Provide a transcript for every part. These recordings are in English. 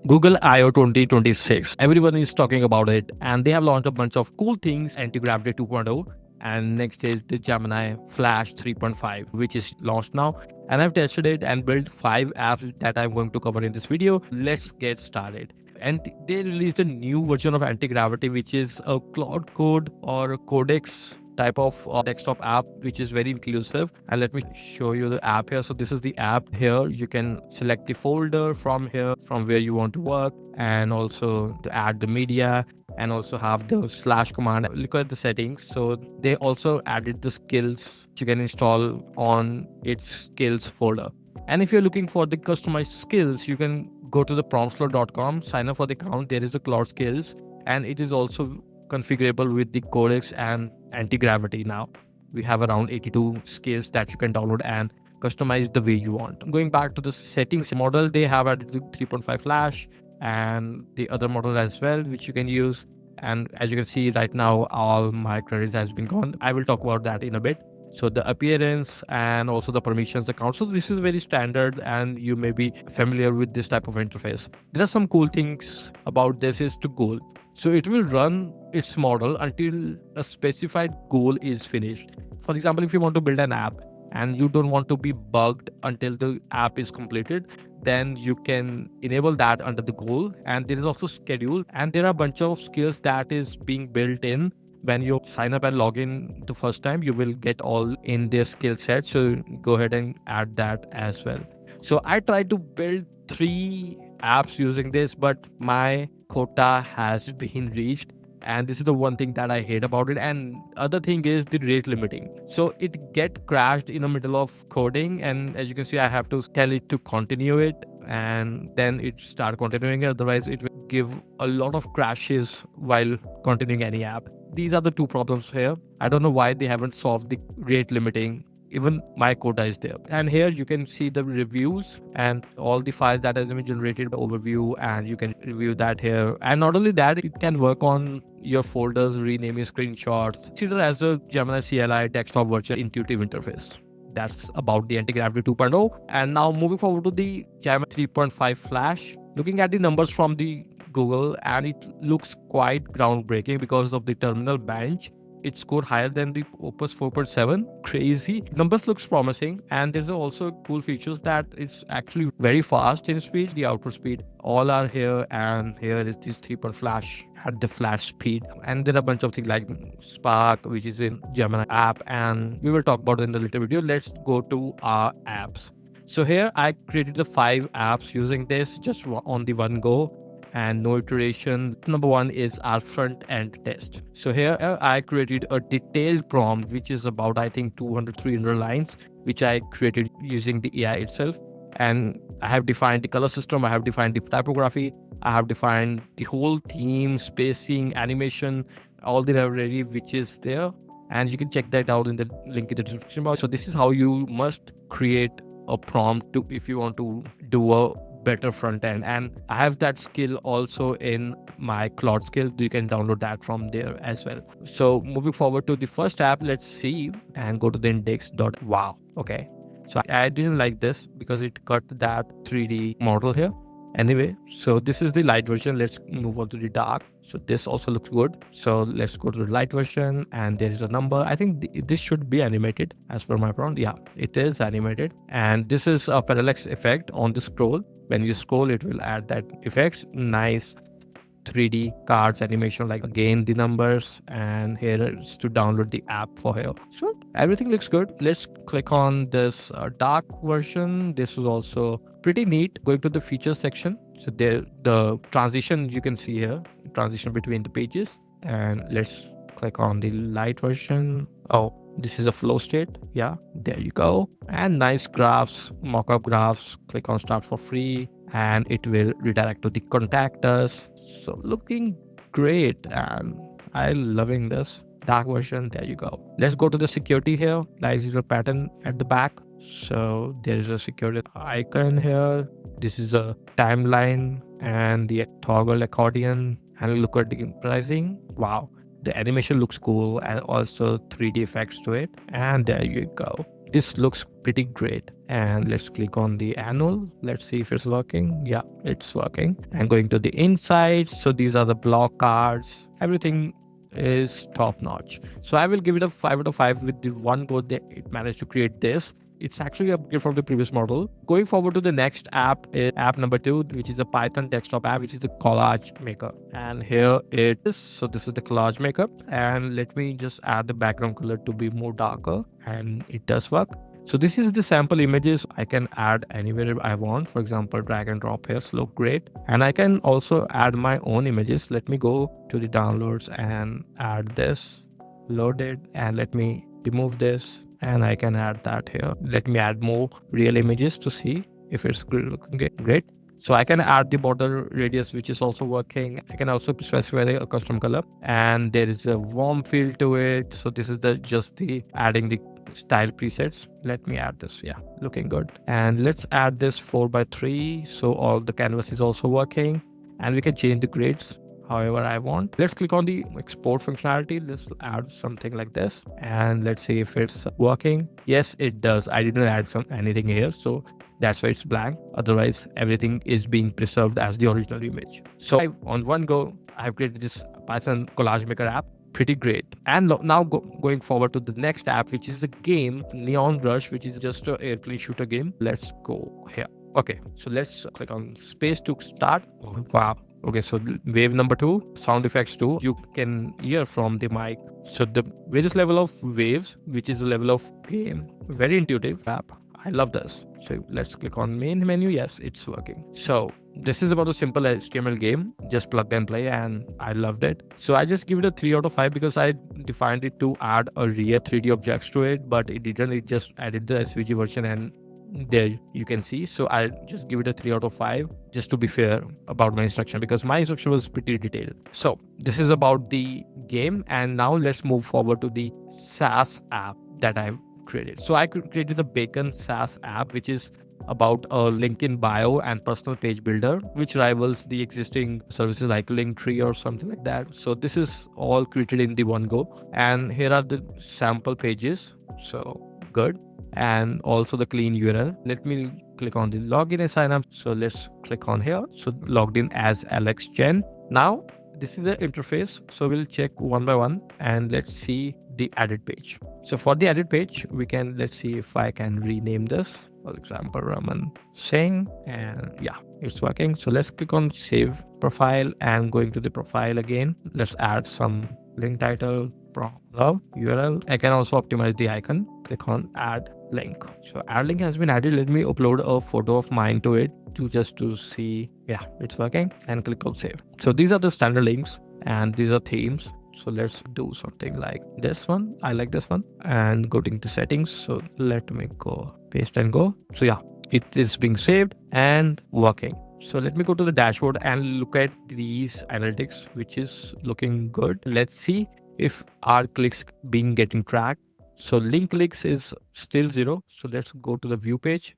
Google I/O 2026. Everyone is talking about it, and they have launched a bunch of cool things. Antigravity 2.0, and next is the Gemini Flash 3.5, which is launched now. And I've tested it and built 5 apps that I'm going to cover in this video. Let's get started. And they released a new version of Antigravity, which is a Claude Code or Codex type of desktop app, which is very inclusive. And let me show you the app here. So this is the app here. You can select the folder from here, from where you want to work, and also to add the media, and also have the slash command. Look at the settings. So they also added the skills you can install on its skills folder. And if you're looking for the customized skills, you can go to the promptslot.com, sign up for the account. There is a Claude skills, and it is also configurable with the Codex and Antigravity. Now we have around 82 skills that you can download and customize the way you want. Going back to the settings model, they have added the 3.5 Flash and the other model as well, which you can use. And as you can see right now, all my credits has been gone. I will talk about that in a bit. So the appearance and also the permissions account. So this is very standard, and you may be familiar with this type of interface. There are some cool things about this is to goal. So it will run its model until a specified goal is finished. For example, if you want to build an app and you don't want to be bugged until the app is completed, then you can enable that under the goal. And there is also schedule, and there are a bunch of skills that is being built in. When you sign up and log in the first time, you will get all in their skill set. So go ahead and add that as well. So I tried to build 3 apps using this, but my quota has been reached. And this is the one thing that I hate about it. And other thing is the rate limiting. So it get crashed in the middle of coding. And as you can see, I have to tell it to continue it, and then it start continuing it. Otherwise, it will give a lot of crashes while continuing any app. These are the 2 problems here. I don't know why they haven't solved the rate limiting. Even my quota is there. And here you can see the reviews and all the files that has been generated, overview, and you can review that here. And not only that, it can work on your folders, renaming screenshots. Consider as a Gemini CLI desktop virtual intuitive interface. That's about the Antigravity 2.0. And now moving forward to the Gemini 3.5 Flash. Looking at the numbers from the Google, and it looks quite groundbreaking because of the terminal bench. It scored higher than the Opus 4.7. Crazy. Numbers looks promising, and there's also cool features that it's actually very fast in speed. The output speed all are here, and here is this 3. Flash at the flash speed. And there are a bunch of things like Spark, which is in Gemini app, and we will talk about it in the later video. Let's go to our apps. So here I created the 5 apps using this just on the one go, and no iteration. Number 1 is our front end test. So here I created a detailed prompt, which is about, I think, 200-300 lines, which I created using the AI itself. And I have defined the color system, I have defined the typography, I have defined the whole theme, spacing, animation, all the library which is there. And you can check that out in the link in the description box. So this is how you must create a prompt to, if you want to do a better front end. And I have that skill also in my Claude skill. You can download that from there as well. So moving forward to the first app, let's see and go to the index.wow. Okay. So I didn't like this because it cut that 3D model here. Anyway, so this is the light version. Let's move on to the dark. So this also looks good. So let's go to the light version, and there is a number. I think this should be animated as per my prompt. Yeah, it is animated. And this is a parallax effect on the scroll. When you scroll, it will add that effects. Nice 3D cards animation, like again the numbers, and here is to download the app for here. So everything looks good. Let's click on this dark version. This is also pretty neat. Going to the features section. So there, the transition you can see here, transition between the pages. And let's click on the light version. Oh, this is a flow state. Yeah, there you go. And nice graphs, mockup graphs. Click on start for free, and it will redirect to the contact us. So looking great, and I'm loving this dark version. There you go. Let's go to the security here. Like, is a pattern at the back. So there is a security icon here. This is a timeline and the toggle accordion. And look at the pricing. Wow. The animation looks cool, and also 3D effects to it. And there you go. this looks pretty great. And let's click on the annual. Let's see if it's working. Yeah, it's working. And going to the inside. So these are the block cards. Everything is top notch. So I will give it a 5 out of 5 with the one code that it managed to create this. It's actually a upgrade from the previous model. Going forward to the next app is app number 2, which is a Python desktop app, which is the Collage Maker. And here it is. So this is the Collage Maker. And let me just add the background color to be more darker. And it does work. So this is the sample images. I can add anywhere I want. For example, drag and drop here, look great. And I can also add my own images. Let me go to the downloads and add this, load it, and let me remove this. And I can add that here. Let me add more real images to see if it's looking great. So I can add the border radius, which is also working. I can also specify a custom color, and there is a warm feel to it. So this is just the adding the style presets. Let me add this. Yeah, looking good. And let's add this 4:3. So all the canvas is also working, and we can change the grids however I want. Let's click on the export functionality. Let's add something like this, and let's see if it's working. Yes, it does. I didn't add anything here, so that's why it's blank. Otherwise, everything is being preserved as the original image. So on one go, I've created this Python Collage Maker app. Pretty great. And now going forward to the next app, which is the game Neon Rush, which is just an airplane shooter game. Let's go here. Okay, so let's click on space to start. Oh, wow. Okay, so wave number 2, sound effects 2, you can hear from the mic. So the various level of waves, which is the level of game. Very intuitive app. I love this. So let's click on main menu. Yes, it's working. So this is about a simple HTML game, just plug and play, and I loved it. So I just give it a 3 out of 5 because I defined it to add a real 3D objects to it, but it didn't. It just added the SVG version, and there you can see. So I just give it a 3 out of 5 just to be fair about my instruction, because my instruction was pretty detailed. So this is about the game, and now let's move forward to the SaaS app that I've created. So I created the Bacon SaaS app, which is about a LinkedIn bio and personal page builder, which rivals the existing services like Linktree or something like that. So this is all created in the one go, and here are the sample pages. So good. And also the clean URL. Let me click on the login and sign up. So let's click on here. So logged in as Alex Chen. Now this is the interface. So we'll check one by one, and let's see the edit page. So for the edit page, let's see if I can rename this. For example, Raman Singh, and yeah, it's working. So let's click on save profile, and going to the profile again. Let's add some link title, love URL. I can also optimize the icon. Click on add link. So add link has been added. Let me upload a photo of mine to it to see. Yeah, it's working, and click on save. So these are the standard links, and these are themes. So let's do something like this one. I like this one, and go to the settings. So let me go paste and go. So yeah, it is being saved and working. So let me go to the dashboard and look at these analytics, which is looking good. Let's see if our clicks getting tracked. So link clicks is still 0. So let's go to the view page.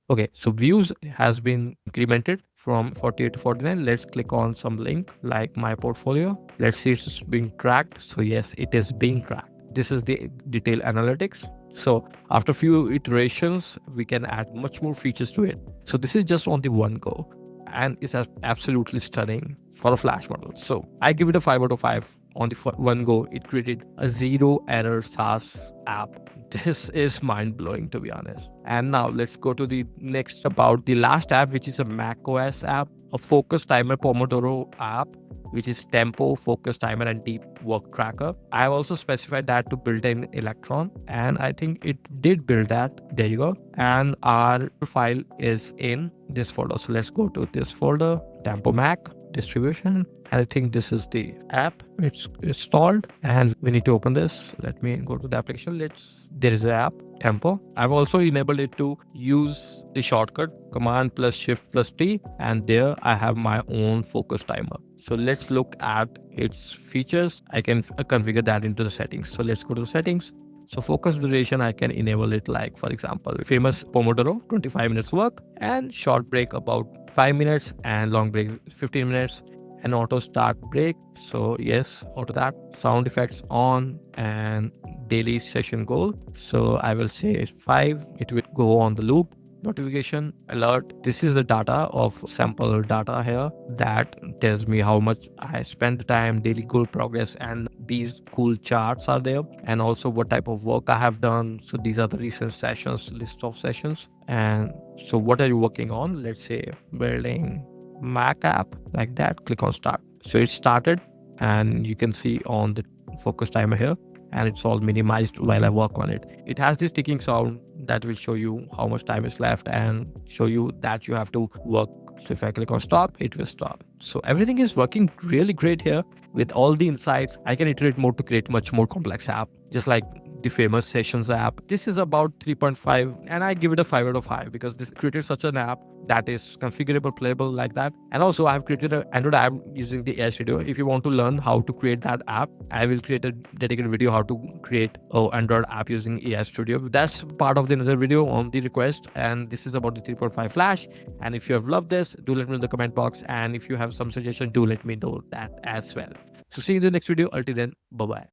Okay, so views has been incremented from 48 to 49. Let's click on some link like my portfolio. Let's see if it's being tracked. So yes, it is being tracked. This is the detailed analytics. So after few iterations, we can add much more features to it. So this is just on the one go, and it's absolutely stunning for a Flash model. So I give it a 5 out of 5 on the one go. It created a 0 error SaaS app. This is mind blowing, to be honest. And now let's go to the next about the last app, which is a macOS app, a focus timer Pomodoro app, which is tempo, focus timer, and deep work tracker. I have also specified that to build in Electron, and I think it did build that. There you go. And our file is in this folder. So let's go to this folder, tempo Mac distribution. I think this is the app. It's installed, and we need to open this. Let me go to the application. There is an app, tempo. I've also enabled it to use the shortcut command plus shift plus T, and there I have my own focus timer. So let's look at its features. I can configure that into the settings. So let's go to the settings. So focus duration, I can enable it like, for example, famous Pomodoro, 25 minutes work, and short break about 5 minutes, and long break 15 minutes. an auto start break. So yes, auto that, sound effects on, and daily session goal. So I will say 5, it will go on the loop. Notification alert, this is the data of sample data here that tells me how much I spent the time, daily goal progress, and these cool charts are there, and also what type of work I have done. So these are the recent sessions, list of sessions. And so what are you working on? Let's say building Mac app, like that. Click on start. So it started, and you can see on the focus timer here, and it's all minimized while I work on it. It has this ticking sound that will show you how much time is left and show you that you have to work. So if I click on stop, it will stop. So everything is working really great here. With all the insights, I can iterate more to create much more complex app, just like the famous Sessions app. This is about 3.5, and I give it a 5 out of 5 because this created such an app that is configurable, playable, like that. And also I have created an Android app using the AI Studio. If you want to learn how to create that app, I will create a dedicated video how to create an Android app using AI Studio. That's part of the another video on the request. And this is about the 3.5 Flash. And if you have loved this, do let me know in the comment box. And if you have some suggestion, do let me know that as well. So see you in the next video. Until then, bye bye.